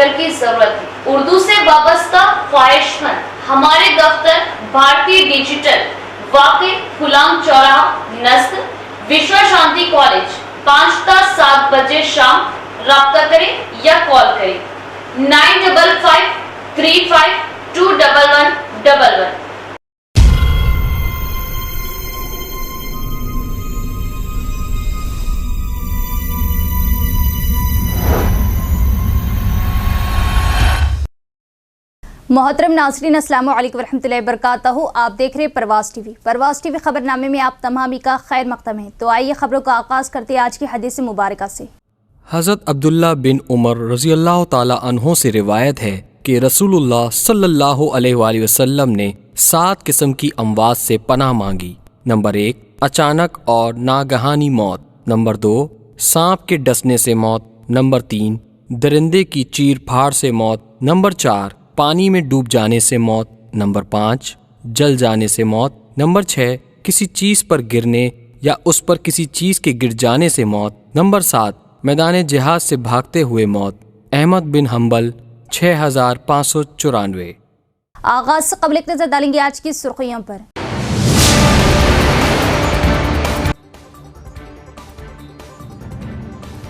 Doctor की जरूरत है। उर्दू से वाबस्ता ख्वाहिशमंद हमारे दफ्तर भारतीय डिजिटल वाकई गुलाम चौराहा नस्ल विश्व शांति कॉलेज 5 ता 7 बजे शाम राब्ता करें या कॉल करें 9553521111। मोहतरम नाज़रीन, अस्सलामु अलैकुम वरहमतुल्लाहि वबरकातुहू। आप देख रहे हैं परवाज़ टीवी। परवाज़ टीवी खबरनामे में आप तमामी का खैर मक़दम है। तो आइए खबरों का आगाज़ करते हैं आज की हदीस मुबारका से। हज़रत अब्दुल्ला बिन उमर रज़ियल्लाहु ताला अन्हो से रिवायत है कि रसूलुल्लाह सल्लल्लाहु अलैहि वसल्लम ने 7 किस्म की अमवात से पनाह मांगी। नंबर 1, अचानक और नागहानी मौत। नंबर 2, सांप के डसने से मौत। नंबर 3, दरिंदे की चीर फाड़ से मौत। नंबर 4, पानी में डूब जाने से मौत। नंबर 5, जल जाने से मौत। नंबर 6, किसी चीज़ पर गिरने या उस पर किसी चीज़ के गिर जाने से मौत। नंबर 7, मैदान जिहाद से भागते हुए मौत। अहमद बिन हम्बल 6594। आगाज़ से क़ब्ल एक नज़र डालेंगे आज की सुर्खियों पर।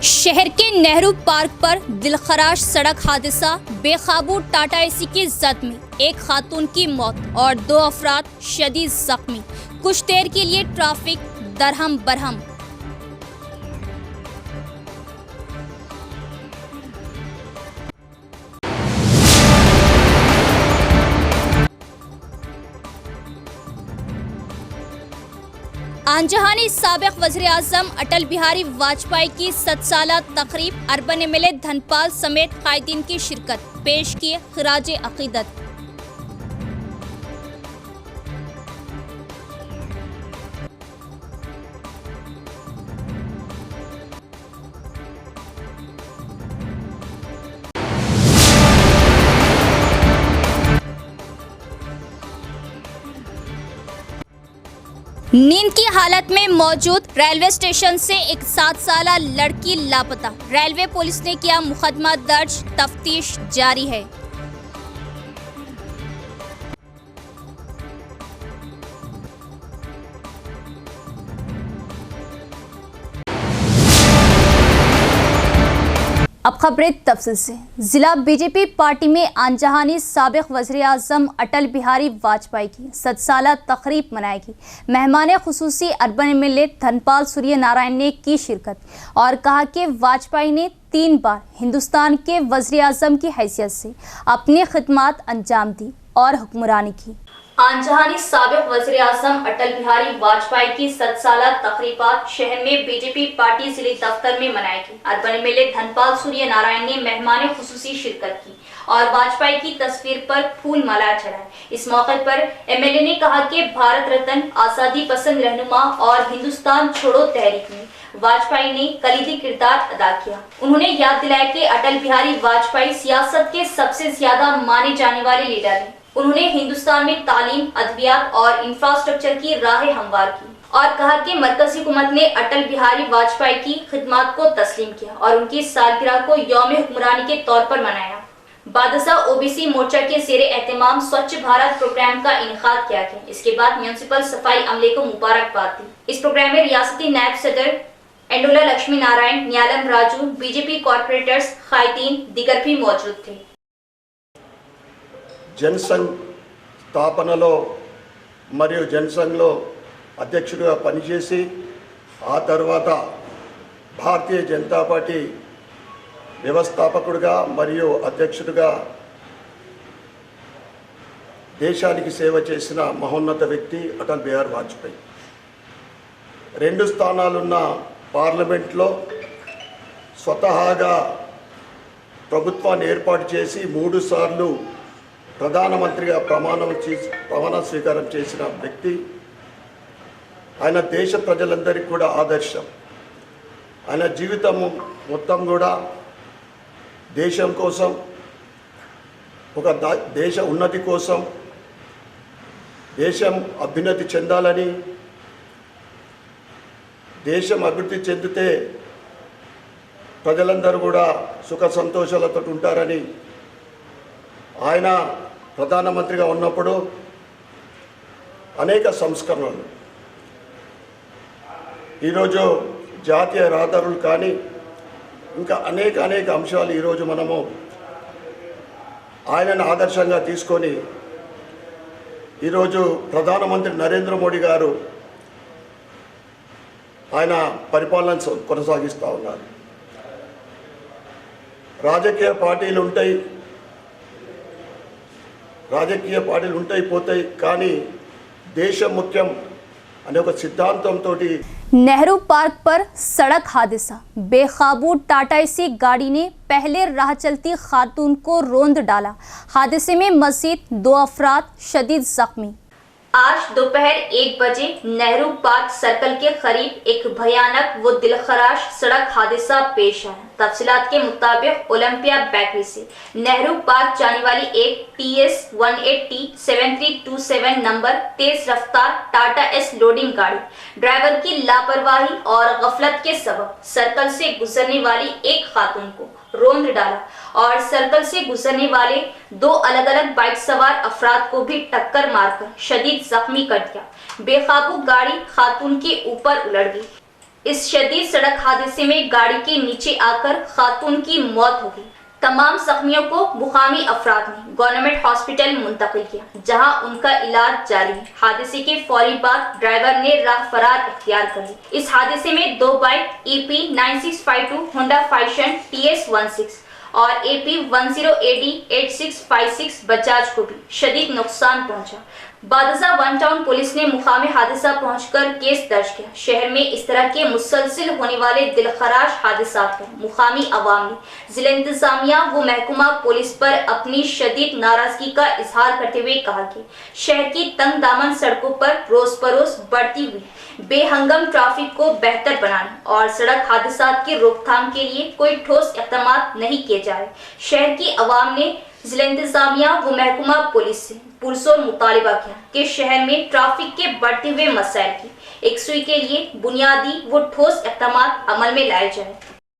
शहर के नेहरू पार्क पर दिलखराश सड़क हादसा, बेकाबू टाटा एसी की जद में एक खातून की मौत और 2 अफराद शदीद जख्मी। कुछ देर के लिए ट्रैफिक दरहम बरहम। आनजहानी साबिक वज़ीर आज़म अटल बिहारी वाजपेयी की 7 साला तकरीब, अर्बन एमएलए धनपाल समेत कायदीन की शिरकत, पेश किए खिराज अकीदत। नींद की हालत में मौजूद रेलवे स्टेशन से एक 7 साला लड़की लापता। रेलवे पुलिस ने किया मुकदमा दर्ज, तफ्तीश जारी है। अब खबरें तफसील से। जिला बीजेपी पार्टी में आनजहानी साबिक वज़ीर आज़म अटल बिहारी वाजपेयी की 7 साला तकरीब मनाएगी। मेहमान खुसूसी अर्बन एमएलए धनपाल सूर्य नारायण ने की शिरकत और कहा कि वाजपेयी ने 3 बार हिंदुस्तान के वज़ीर आज़म की हैसियत से अपनी खिदमत अंजाम दी और हुक्मरानी की। आनजहानी साबिक वज़ीर आज़म अटल बिहारी वाजपेयी की 7 साला तकरीबात शहर में बीजेपी पार्टी जिले दफ्तर में मनाएगी। अर्बन एमएलए धनपाल सूर्य नारायण ने मेहमान खुसूसी शिरकत की और वाजपेयी की तस्वीर पर फूल माला चढ़ाए। इस मौके पर एमएलए ने कहा कि भारत रत्न, आज़ादी पसंद रहनुमा और हिंदुस्तान छोड़ो तहरीक में वाजपेयी ने कलीदी किरदार अदा किया। उन्होंने याद दिलाया कि अटल बिहारी वाजपेयी सियासत के सबसे ज्यादा माने जाने वाले लीडर हैं। उन्होंने हिंदुस्तान में तालीम, अदबियात और इंफ्रास्ट्रक्चर की राहें हमवार की और कहा कि मरकजी हुकूमत ने अटल बिहारी वाजपेयी की खिदमत को तस्लीम किया और उनकी सालगिरह को यौम हुक्मरानी के तौर पर मनाया। बादशाह ओबीसी मोर्चा के ज़ेरे एहतमाम स्वच्छ भारत प्रोग्राम का इनेकाद किया गया। इसके बाद म्यूनिसिपल सफाई अमले को मुबारकबाद दी। इस प्रोग्राम में रियासती नायब सदर एंडोला लक्ष्मी नारायण, न्यालम राजू, बीजेपी कॉर्पोरेटर्स, कायदीन दिगर भी मौजूद थे। जनसंघ స్థాపనలో మరియు జనసంఘ్లో అధ్యక్షుడిగా పనిచేసి ఆ తర్వాత భారతీయ జనతా పార్టీ వ్యవస్థాపకుడిగా మరియు అధ్యక్షుడిగా దేశానికి సేవ చేసిన మహోన్నత వ్యక్తి అటల్ బిహారీ వాజ్పేయి. 2 స్థానాలున్న పార్లమెంట్లో స్వతహాగా ప్రభుత్వాన్ని ఏర్పాటు చేసి 3 సార్లు ప్రధానమంత్రిగా ప్రమాణ స్వీకారం చేసిన వ్యక్తి. ఆయన దేశ ప్రజలందరికీ కూడా ఆదర్శం. ఆయన జీవితం మొత్తం కూడా దేశం కోసం, ఒక దేశ ఉన్నతి కోసం, దేశం అభ్యున్నతి చెందాలని, దేశం అభివృద్ధి చెందితే ప్రజలందరూ కూడా సుఖ సంతోషాలతో ఉంటారని ఆయన ప్రధానమంత్రిగా ఉన్నప్పుడు అనేక సంస్కరణలు, ఈరోజు జాతీయ రహదారులు కానీ ఇంకా అనేక అంశాలు ఈరోజు మనము ఆయనను ఆదర్శంగా తీసుకొని ఈరోజు ప్రధానమంత్రి నరేంద్ర మోడీ గారు ఆయన పరిపాలన కొనసాగిస్తూ ఉన్నారు. రాజకీయ పార్టీలు ఉంటాయి పోతాయి, కానీ దేశం ముఖ్యం అనే ఒక సిద్ధాంతంతో नेहरू पार्क पर सड़क हादसा, बेकाबू टाटा एसी गाड़ी ने पहले राह चलती खातून को रोंद डाला। हादसे में मजीद 2 अफराद शदीद जख्मी। आज दोपहर 1 बजे नेहरू पार्क सर्कल के करीब एक भयानक व दिलखराश सड़क हादसा पेश आया। तफसीलात के मुताबिक ओलंपिया बेकरी से नेहरू पार्क जाने वाली एक TS 180 7327 नंबर तेज रफ्तार टाटा एस लोडिंग गाड़ी ड्राइवर की लापरवाही और गफलत के सबब सर्कल से गुजरने वाली एक खातून को रोंद डाला और सर्कल से गुजरने वाले 2 अलग अलग बाइक सवार अफराद को भी टक्कर मारकर शदीद जख्मी कर दिया। बेकाबू गाड़ी खातून के ऊपर उलट गई। इस शदीद सड़क हादसे में गाड़ी के नीचे आकर खातून की मौत हो गई। तमाम जख्मियों को मुकामी अफराद ने गवर्नमेंट हॉस्पिटल मुंतकिल किया, जहां उनका इलाज जारी है। हादसे के फौरी बाद ड्राइवर ने राह फरार इख्तियार कर ली। इस हादसे में 2 बाइक EP 9652 होंडा फाइशन TS 16 और AP 10AD 8656 बजाज को भी शदीद नुकसान पहुंचा। बादशाह वन टाउन पुलिस ने मुकामी हादसा पहुंचकर केस दर्ज किया। शहर में इस तरह के मुसलसिल होने वाले दिलखराश हादसात पर मुकामी अवाम ने जिला इंतजामिया व महकमा पुलिस पर अपनी शदीद नाराजगी का इजहार करते हुए कहा कि शहर की तंग दामन सड़कों पर रोज बरोज बढ़ती हुई बेहंगम ट्रैफिक को बेहतर बनाने और सड़क हादसात की रोकथाम के लिए कोई ठोस इक़दाम नहीं किए जा रहे। शहर की अवाम ने जिला इंतजामिया व महकमा पुलिस से पुरजोर मुतालिबा किया कि शहर में ट्रैफिक के बढ़ते हुए मसाइल की एकसुई के लिए बुनियादी व ठोस इक़दाम अमल में लाए जाए।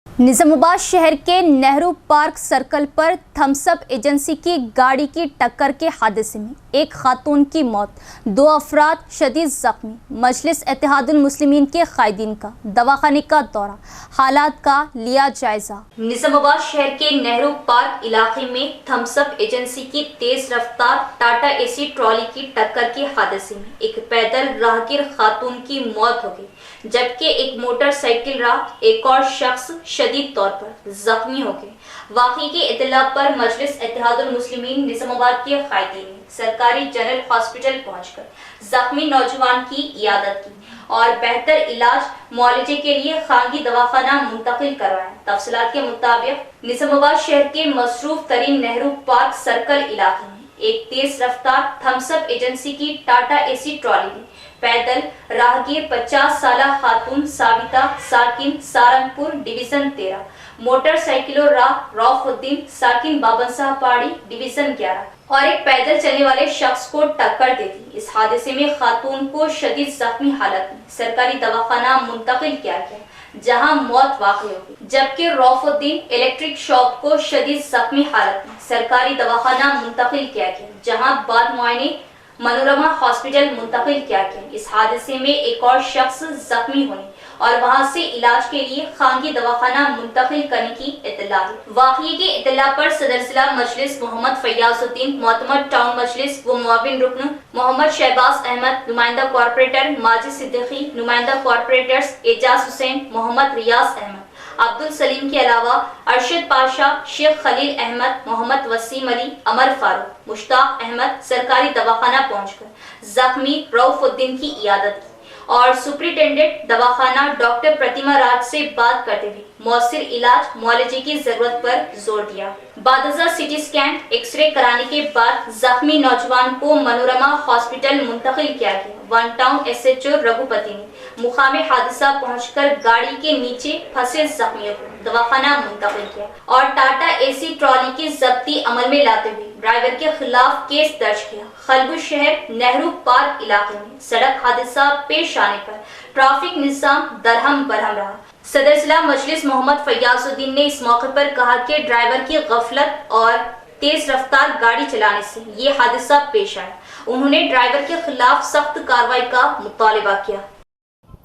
निजामाबाद शहर के नेहरू पार्क सर्कल पर थम्सअप एजेंसी की गाड़ी की टक्कर के हादसे में एक खातून की मौत, 2 अफराद शदीद जख्मी। मजलिस इत्तेहादुल मुस्लिमीन के कायदीन का दवाखाने का दौरा, हालात का लिया जायजा। निजामाबाद शहर के नेहरू पार्क इलाके में थम्सअप एजेंसी की तेज रफ्तार टाटा एसी ट्रॉली की टक्कर के हादसे में एक पैदल राहगीर खातून की मौत हो गई, जबकि एक मोटरसाइकिल राह एक और शख्स शदीद तौर पर जख्मी हो गए। वाक़ई की इत्तला पर मजलिस इत्तेहादुल मुस्लिमीन निजामाबाद के कायदीन ने सरकारी जनरल हॉस्पिटल पहुंचकर जख्मी नौजवान की इयादत की और बेहतर इलाज मुआलजे के लिए खानगी दवाखाना मुंतकिल करवाया। तफसीलात के मुताबिक निजामाबाद शहर के मसरूफ तरीन नेहरू पार्क सर्कल इलाके में एक तेज रफ्तार थम्सअप एजेंसी की टाटा एसी ट्रॉली ने पैदल राहगीर 50 साल खातून साविता साकिन सारंगपुर डिवीजन 13 मोटरसाइकिलों राह रौफुद्दीन साकिन बाबनशाह पहाड़ी डिवीजन 11 और एक पैदल चलने वाले शख्स को टक्कर दे दी। इस हादसे में खातून को शदीद जख्मी हालत में सरकारी दवाखाना मुंतकिल किया गया, जहां मौत वाक़ई हो गई, जबकि रौफुद्दीन इलेक्ट्रिक शॉप को शदीद जख्मी हालत में सरकारी दवाखाना मुंतकिल किया गया, जहां बाद मुआयने मनोरमा हॉस्पिटल मुंतकिल किया गया। इस हादसे में एक और शख्स जख्मी होने और वहां से इलाज के लिए खानगी दवाखाना मुंतकिल करने की इत्तला है। वाक़ई की इत्तला पर सदर जिला मजलिस मोहम्मद फैयाजुद्दीन, मोहतमद टाउन मजलिस व मुआविन रुकन मोहम्मद शहबाज अहमद, नुमाइंदा कॉर्पोरेटर माजिद सिद्दीकी, नुमाइंदा कॉर्पोरेटर्स एजाज हुसैन, मोहम्मद रियाज अहमद, अब्दुल सलीम के अलावा अरशद पाशा, शेख खलील अहमद, मोहम्मद वसीम अली, अमर फारूक, मुश्ताक अहमद सरकारी दवाखाना पहुंचकर जख्मी रऊफुद्दीन की इयादत की और सुपरिटेंडेंट दवाखाना डॉक्टर प्रतिमा राज से बात करते हुए मौसर इलाज मुआलजे की जरूरत पर जोर दिया। बादशाह सिटी स्कैन एक्सरे कराने के बाद जख्मी नौजवान को मनोरमा हॉस्पिटल मुंतकिल किया गया। वन टाउन SHO रघुपति ने मुकामे हादसा पहुंचकर गाड़ी के नीचे फंसे जख्मियों को दवाखाना मुंतकिल किया और टाटा एसी ट्रॉली की जब्ती अमल में लाते हुए ड्राइवर के खिलाफ केस दर्ज किया। खलबुश शहर नेहरू पार्क इलाके में सड़क हादसा पेश आने पर ट्रैफिक निजाम दरहम बरहम रहा। सदर जिला मजलिस मोहम्मद फयाजुद्दीन ने इस मौके पर कहा कि ड्राइवर की गफलत और तेज रफ्तार गाड़ी चलाने से ये हादसा पेश आया। उन्होंने ड्राइवर के खिलाफ सख्त कार्रवाई का मुतालिबा किया।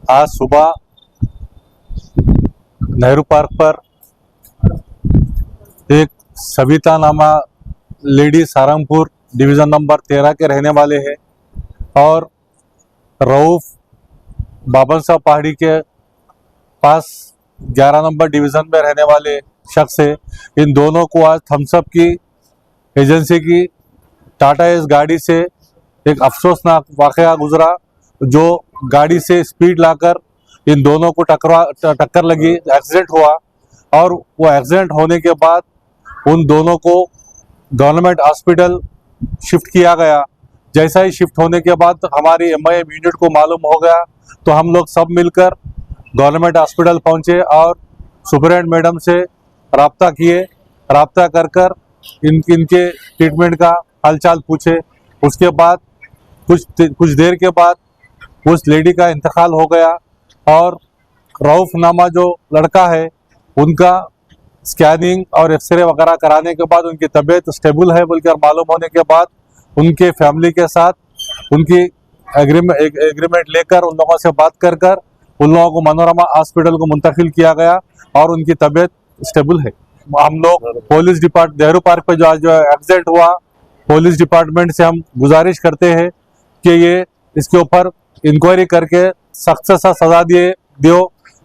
आज सुबह नेहरू पार्क पर एक सविता नामा लेडी सारंगपुर डिवीज़न नंबर 13 के रहने वाले हैं और रऊफ बाबनसा पहाड़ी के पास 11 नंबर डिवीज़न में रहने वाले शख्स है। इन दोनों को आज थम्सअप की एजेंसी की टाटा एस गाड़ी से एक अफसोसनाक वाक़या गुजरा, जो गाड़ी से स्पीड लाकर इन दोनों को टक्कर लगी, एक्सीडेंट हुआ और वो एक्सीडेंट होने के बाद उन दोनों को गवर्नमेंट हॉस्पिटल शिफ्ट किया गया। जैसा ही शिफ्ट होने के बाद हमारी MIM यूनिट को मालूम हो गया तो हम लोग सब मिलकर गवर्नमेंट हॉस्पिटल पहुंचे और सुपरिटेंडेंट मैडम से रब्ता किए। रब्ता कर इनके ट्रीटमेंट का हालचाल पूछे। उसके बाद कुछ देर के बाद उस लेडी का इंतकाल हो गया और रऊफ नामा जो लड़का है उनका स्कैनिंग और एक्सरे वगैरह कराने के बाद उनकी तबीयत स्टेबल है बोलकर मालूम होने के बाद उनके फैमिली के साथ उनकी एग्रीमेंट लेकर उन लोगों से बात कर उन लोगों को मनोरमा हॉस्पिटल को मुंतकिल किया गया और उनकी तबीयत स्टेबल है। हम लोग पुलिस डिपार्टमेंट नेहरू पार्क पे जो एक्सीडेंट हुआ, पुलिस डिपार्टमेंट से हम गुजारिश करते हैं कि ये इसके ऊपर इंक्वायरी करके सख्त से सख्त सजा दियो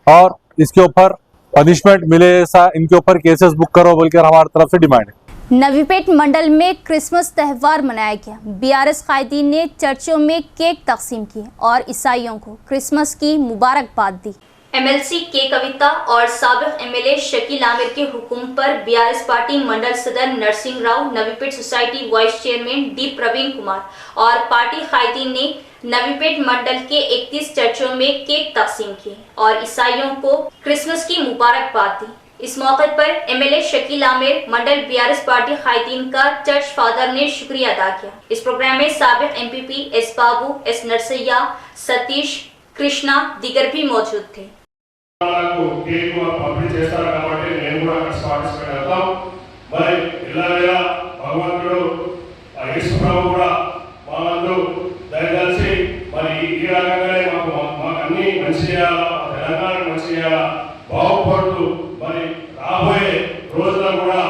और इसके ऊपर पनिशमेंट मिले, ऐसा इनके ऊपर केसेस बुक करो बोलकर हमारी तरफ से डिमांड है। नवीपेट मंडल में क्रिसमस त्यौहार मनाया गया। BRS कायदीन ने चर्चों में केक तकसीम किए और ईसाइयों को क्रिसमस की मुबारकबाद दी। MLC के कविता और साबिक MLA शकील आमिर के हुक्म पर BRS पार्टी मंडल सदर Narasimha Rao, Navipet society vice chairman D Praveen Kumar और पार्टी कायदीन ने नवीपेट मंडल के 31 चर्चों में केक तकसीम किए और ईसाइयों को क्रिसमस की मुबारकबाद दी। इस मौके पर MLA शकील आमिर, मंडल BRS पार्टी कायदीन का चर्च फादर ने शुक्रिया अदा किया। इस प्रोग्राम में साबिक MPP S बाबू, S नरसैया, सतीश, कृष्णा दीगर भी मौजूद थे। బాగుపడుతూ మరి రాబోయే రోజుల్లో కూడా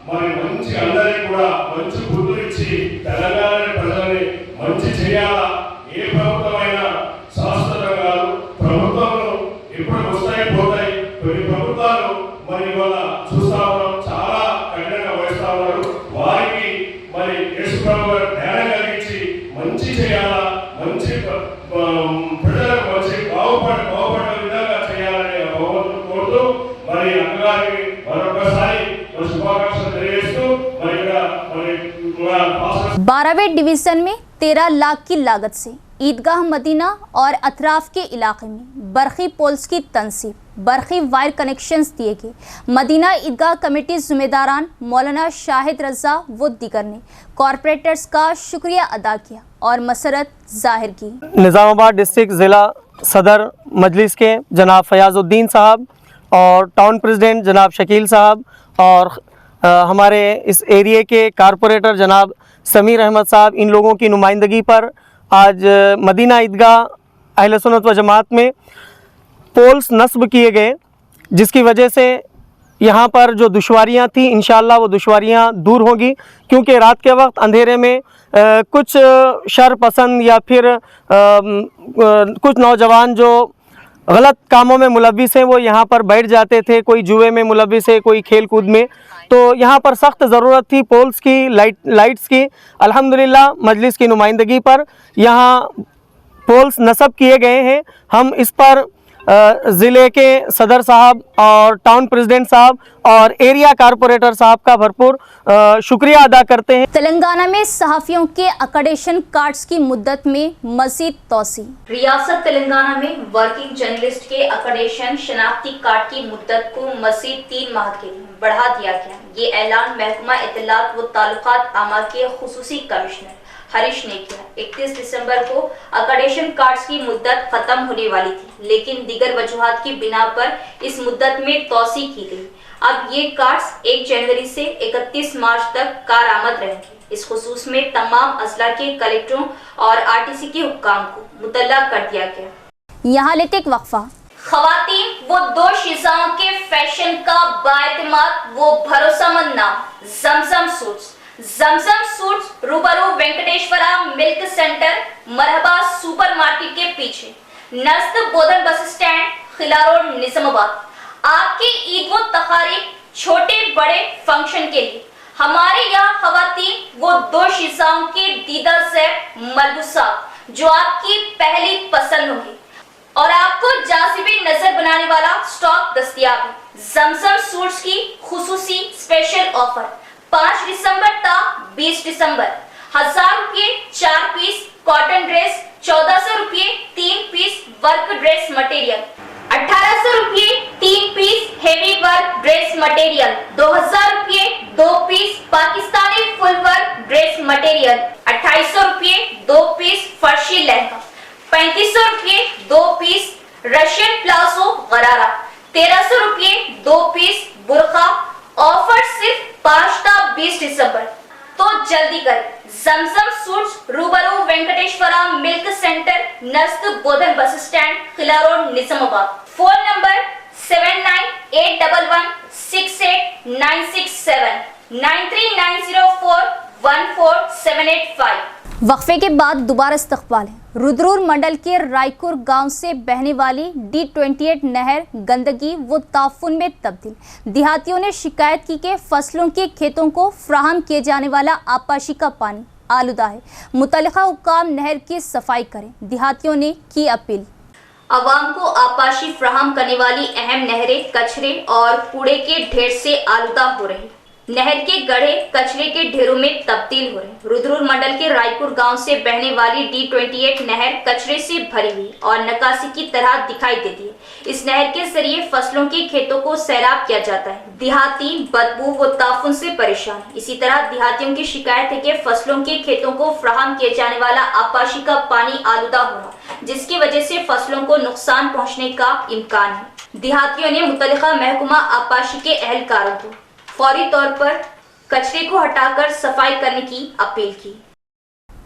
మరి మంచి అందరికీ కూడా మంచి బుద్ధులు ఇచ్చి తెలంగాణ ప్రజల్ని మంచి చేయాలా. ఏ ప్రభుత్వమైనా శాశ్వతం కాదు, ప్రభుత్వాలు ఎప్పుడు వస్తాయి పోతాయి. కొన్ని ప్రభుత్వాలు మరి ఇవాళ చూస్తా ఉన్నాం చాలా కఠినంగా వహిస్తా ఉన్నారు. వారికి మరి యేసు ప్రభు జ్ఞానం కలిగించి మంచి చేయాలా, మంచి ప్రజలకు మంచి బాగుపడే విధంగా చేయాలనే భగవంతుడు కోరుతూ మరి అన్నగారికి మరొకసారి శుభాకాంక్షలు తెలియజేస్తూ మరి ఇక్కడ మరి 12वें डिवीजन में 13 लाख की लागत से ईदगाह मदीना और अतराफ के इलाके में बरखी पोल्स की तंसीब, बरखी वायर कनेक्शंस दिए गए। मदीना ईदगाह कमेटी जिम्मेदारान मौलाना शाहिद रजा व दीगर ने कॉरपोरेटर्स का शुक्रिया अदा किया और मसरत जाहिर की। निज़ामाबाद डिस्ट्रिक्ट ज़िला सदर मजलिस के जनाब फयाजुद्दीन साहब और टाउन प्रेसिडेंट जनाब शकील साहब और हमारे इस एरिया के कारपोरेटर जनाब समीर अहमद साहब, इन लोगों की नुमाइंदगी पर आज मदीना ईदगाह अहले सुन्नत व जमात में पोल्स नस्ब किए गए, जिसकी वजह से यहाँ पर जो दुश्वारियाँ थी इंशाअल्लाह वो दुश्वारियाँ दूर होगी। क्योंकि रात के वक्त अंधेरे में कुछ शर पसंद या फिर कुछ नौजवान जो गलत कामों में मुलविस हैं वो यहाँ पर बैठ जाते थे, कोई जुए में मुलविस है, कोई खेल कूद में। तो यहाँ पर सख्त ज़रूरत थी पोल्स की, लाइट्स की। अल्हम्दुलिल्लाह मजलिस की नुमाइंदगी पर यहाँ पोल्स नस्ब किए गए हैं। हम इस पर ज़िले के सदर साहब और टाउन प्रेसिडेंट साहब और एरिया कारपोरेटर साहब का भरपूर शुक्रिया अदा करते हैं। तेलंगाना में सहाफ़ियों के अकोमोडेशन कार्ड्स की मुद्दत में मज़ीद तोसी। रियासत तेलंगाना में वर्किंग जर्नलिस्ट के अकोमोडेशन शनाख्ती कार्ड की मुद्दत को मज़ीद 3 माह के लिए बढ़ा दिया गया। ये ऐलान महकमा इत्तलात व ताल्लुकात आमा के खुसूसी कमिश्नर हरीश ने किया। 31 दिसंबर को अकाडेशन कार्ड्स की मुद्दत खत्म होने वाली थी, लेकिन दीगर वजूहात की बिना पर इस मुद्दत में तोसी की गई। अब ये कार्ड्स 1 जनवरी से 31 मार्च तक कारआमद रहेंगे। इस खुसूस में तमाम अजला के कलेक्टरों और आरटीसी के हुक्काम को मुतल्ला कर दिया गया। यहाँ लेते एक वक्फा। खवातीन वो दो शीशाओं के फैशन का बाएतमाद वो भरोसामंद नाम जमजम सूट्स। जमजम suits Rubaru Venkateshwara milk centre मरहबा सुपरमार्केट के पीछे नज़द Bodhan bus stand Khila road Nizamabad. आपके ईद व तकारीब छोटे बड़े फंक्शन के लिए हमारे यहाँ खवातीन वो दो शीशाओं के दीदा से मलबूसा जो आपकी पहली पसंद होगी और आपको जाज़िबी नजर बनाने वाला स्टॉक दस्तयाब है। जमजम सूट्स की खुसूसी स्पेशल ऑफर 5 दिसंबर ता 20 दिसंबर 1000 रुपये 4 पीस कॉटन ड्रेस, 1400 रुपये 3 पीस वर्क ड्रेस मटेरियल, 1800 रुपये 3 piece heavy work dress material, 2000 रुपये 2 piece Pakistani full work dress material, 2800 रुपये 2 पीस फर्शी लहंगा, 3500 रुपये 2 पीस रशियन प्लाजो गरारा, 1300 रुपये 2 पीस बुरखा। ऑफर सिर्फ 5 ता 20 दिसंबर, तो जल्दी करें। Zamzam suits Rubaru Venkateshwara milk centre नज़द Bodhan bus stand Khila road Nizamabad. Phone number 7981116967 9390414785। वक्फे के बाद दोबारा इस्तकबाल है। रुद्रपुर मंडल के रायपुर गांव से बहने वाली D28 नहर गंदगी व ताफुन में तब्दील। देहातियों ने शिकायत की कि फसलों के खेतों को फ्राहम किए जाने वाला आपाशी का पानी आलूदा है। मुतल्लिका हुक्काम नहर की सफाई करें। देहातियों ने की अपील। अवाम को आपाशी फ्राहम करने वाली अहम नहरें कचरे और कूड़े के ढेर से आलूदा हो रही। नहर के गड्ढे कचरे के ढेरों में तब्दील हो रहे। रुद्रपुर मंडल के रायपुर गांव से बहने वाली D28 नहर कचरे से भरी हुई और नकासी की तरह दिखाई देती है। इस नहर के जरिए फसलों के खेतों को सैराब किया जाता है। देहाती बदबू व ताफुन से परेशान। इसी तरह देहातियों की शिकायत है कि फसलों के खेतों को फ्राहम किए जाने वाला आपाशी का पानी आलूदा हो रहा, जिसकी वजह से फसलों को नुकसान पहुँचने का इम्कान है। देहातियों ने मुतल्लिका महकमा आपाशी के एहलकारों को फौरी तौर पर कचरे को हटाकर सफाई करने की अपील की।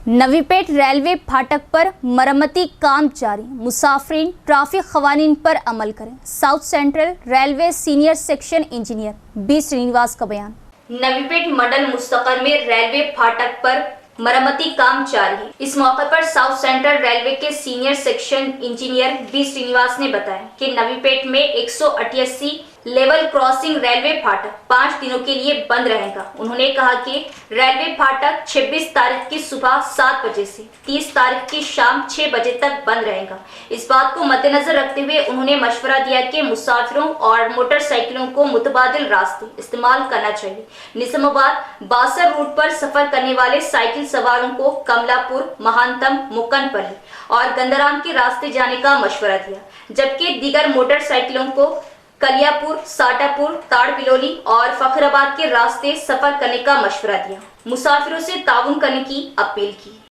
नवीपेट रेलवे फाटक पर मरम्मती काम जारी। मुसाफिरीन ट्रैफिक कवानीन पर अमल करें। South central railway senior section engineer B Srinivas का बयान। नवीपेट मंडल मुस्तकर में रेलवे फाटक पर मरम्मती काम जारी है। इस मौके पर साउथ सेंट्रल रेलवे के senior section engineer B Srinivas ने बताया कि नवीपेट में 188 लेवल क्रॉसिंग रेलवे फाटक 5 दिनों के लिए बंद रहेगा। उन्होंने कहा कि रेलवे फाटक 26 तारीख की सुबह 7 बजे से 30 तारीख की शाम 6 बजे तक बंद रहेगा। इस बात को मद्देनजर रखते हुए उन्होंने मशवरा दिया कि मुसाफिरों और मोटरसाइकिलों को मुतबादिल रास्ते इस्तेमाल करना चाहिए। निजामाबाद बासर रूट पर सफर करने वाले साइकिल सवारों को कमलापुर, महानतम, मुक्कनपल्ली और गंदाराम के रास्ते जाने का मशवरा दिया, जबकि दीगर मोटरसाइकिलों को कलियापुर, साटापुर, ताड़बिलोली और फखराबाद के रास्ते सफर करने का मशवरा दिया। मुसाफिरों से ताउन करने की अपील की।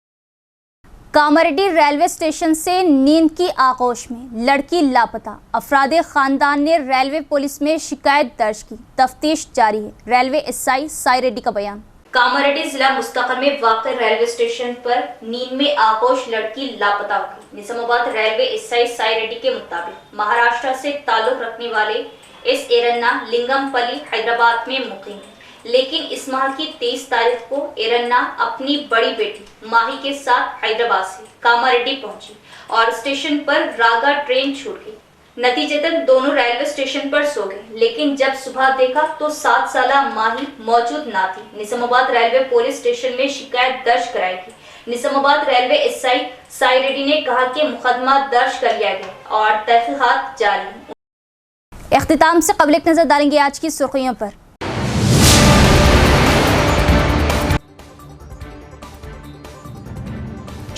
कामारेड्डी रेलवे स्टेशन से नींद की आगोश में लड़की लापता। अफरादे खानदान ने रेलवे पुलिस में शिकायत दर्ज की। तफ्तीश जारी है। रेलवे एसआई साई रेड्डी का बयान। कामारेड्डी जिला मुस्तकर में वाक़ रेलवे स्टेशन पर नींद में आगोश लड़की लापता हो गई। निजामाबाद रेलवे एसआई साई रेड्डी के मुताबिक महाराष्ट्र से ताल्लुक रखने वाले एस एरन्ना लिंगमपल्ली हैदराबाद में मुकीम है, लेकिन इस माह की 23 तारीख को एरन्ना अपनी बड़ी बेटी माही के साथ हैदराबाद से कामारेड्डी पहुंची और स्टेशन पर रागा ट्रेन छूट गई। नतीजतन दोनों रेलवे स्टेशन पर सो गए, लेकिन जब सुबह देखा तो 7 साला माही मौजूद ना थी। निजामाबाद रेलवे पुलिस स्टेशन में शिकायत दर्ज कराई गई। निजामाबाद रेलवे एसआई साई रेड्डी ने कहा कि मुकदमा दर्ज कर लिया गया और तहकीकात जारी है। इख्तिताम से कबल एक नजर डालेंगे आज की सुर्खियों पर।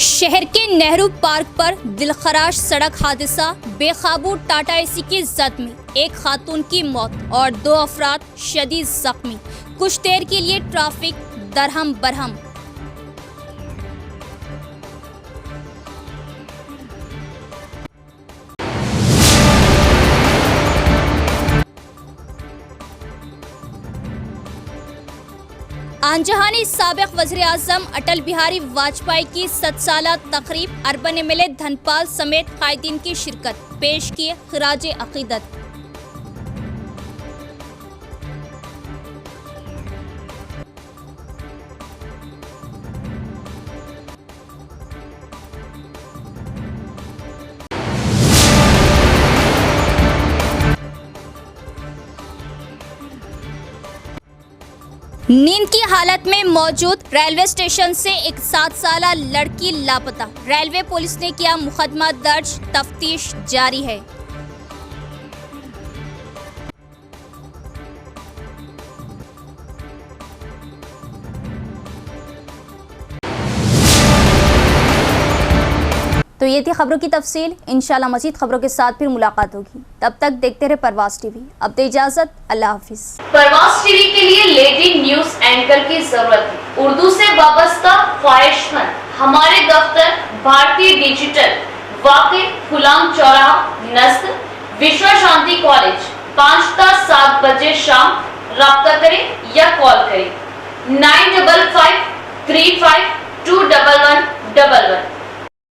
शहर के नेहरू पार्क पर दिलखराश सड़क हादसा। बेकाबू टाटा एसी की जद में एक खातून की मौत और 2 अफराद शदीद जख्मी। कुछ देर के लिए ट्रैफिक दरहम बरहम। आंजहानी साबिक वज़ीर आज़म अटल बिहारी वाजपेयी की 7 साला तकरीब, अर्बन एमएलए धनपाल समेत कायदीन की शिरकत, पेश किए खिराज अकीदत। नींद की हालत में मौजूद रेलवे स्टेशन से एक 7 साला लड़की लापता, रेलवे पुलिस ने किया मुकदमा दर्ज, तफ्तीश जारी है। तो ये थी खबरों की तफसील। इंशाल्लाह मज़ीद खबरों के साथ फिर मुलाकात होगी, तब तक देखते रहे परवास टीवी। अब दे इजाजत, अल्लाह हाफिज। परवास टीवी के लिए लेडी न्यूज एंकर की जरूरत है। उर्दू से वाबस्ता ख्वाहिशमंद हमारे दफ्तर भारतीय डिजिटल वाक़े गुलाम चौराहा नस्ल विश्व शांति कॉलेज 5 ता 7 बजे शाम। राब्ता करें या कॉल करें 9553521111।